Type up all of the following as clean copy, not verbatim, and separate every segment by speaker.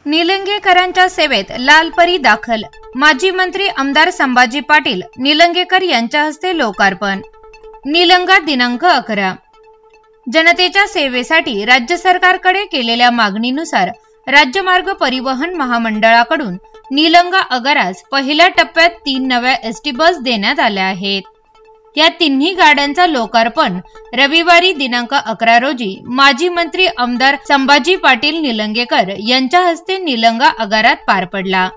Speaker 1: निलंगेकरांच्या सेवेत लालपरी दाखल। माजी मंत्री आमदार संभाजी पाटील निलंगेकर यांच्या हस्ते लोकार्पण। निलंगा दिनांक 11। जनतेच्या सेवेसाठी राज्य सरकारकडे केलेल्या मागणीनुसार राज्यमार्ग परिवहन महामंडळाकडून निलंगा आगारास पहिल्या टप्प्यात 3 नव्या एसटी बस देण्यात आल्या आहेत। या तिन्ही गाड्यांचा लोकार्पण रविवारी दिनांक 11 रोजी माजी मंत्री आमदार संभाजी पाटील निलंगेकर यांच्या हस्ते निलंगा आगारात पार पडला।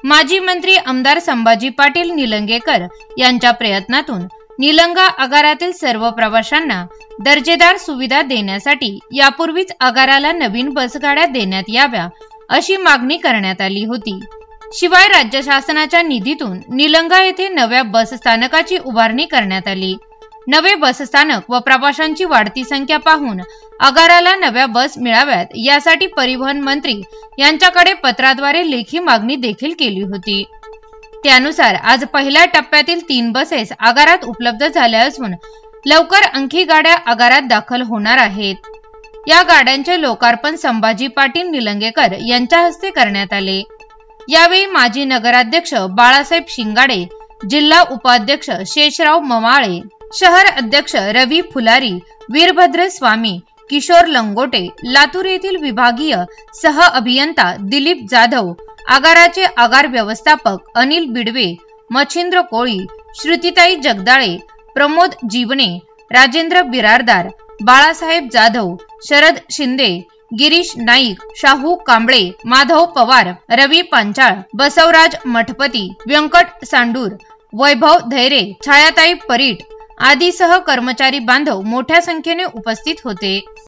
Speaker 1: माजी मंत्री आमदार संभाजी पाटील निलंगेकर यांच्या प्रयत्नातून निलंगा आगारातील सर्व प्रवाशांना दर्जेदार सुविधा देण्यासाठी यापूर्वीच आगाराला नवीन बसगाड्या देण्यात याव्या अशी मागणी करण्यात आली होती। शिवाय राज्य शासनाच्या निधीतून निलंगा येथे नव्या बस स्थानकाची उभारणी करण्यात आली। नवे बस स्थानक व प्रवाशांची वाढती संख्या पाहून आगाराला नव्या बस मिळाव्यात यासाठी परिवहन मंत्री यांच्याकडे पत्राद्वारे लेखी मागणी देखील केली होती। त्यानुसार आज पहिल्या टप्प्यातील 3 बसेस आगारात उपलब्ध झाल्या असून लवकर आणखी गाड्या आगारात दाखल होणार आहेत। या गाड्यांचे लोकार्पण संभाजी पाटील निलंगेकर यांच्या हस्ते करण्यात आले। यावेळी माजी नगराध्यक्ष बाळासाहेब शिंगाडे, जिल्हा उपाध्यक्ष शेषराव ममाळे, शहर अध्यक्ष रवी फुलारी, वीरभद्र स्वामी, किशोर लंगोटे, लातूर येथील विभागीय सह अभियंता दिलीप जाधव, आगाराचे आगार व्यवस्थापक अनिल बिडवे, मच्छिंद्र कोळी, श्रुतिताई जगदाळे, प्रमोद जीवने, राजेंद्र बिरारदार, बाळासाहेब जाधव, शरद शिंदे, गिरीश नाईक, शाहू कांबळे, माधव पवार, रवी पांचाळ, बसवराज मठपती, व्यंकट सांडूर, वैभव धैरे, छायाताई परीट आदी सह कर्मचारी बांधव मोठ्या संख्येने उपस्थित होते।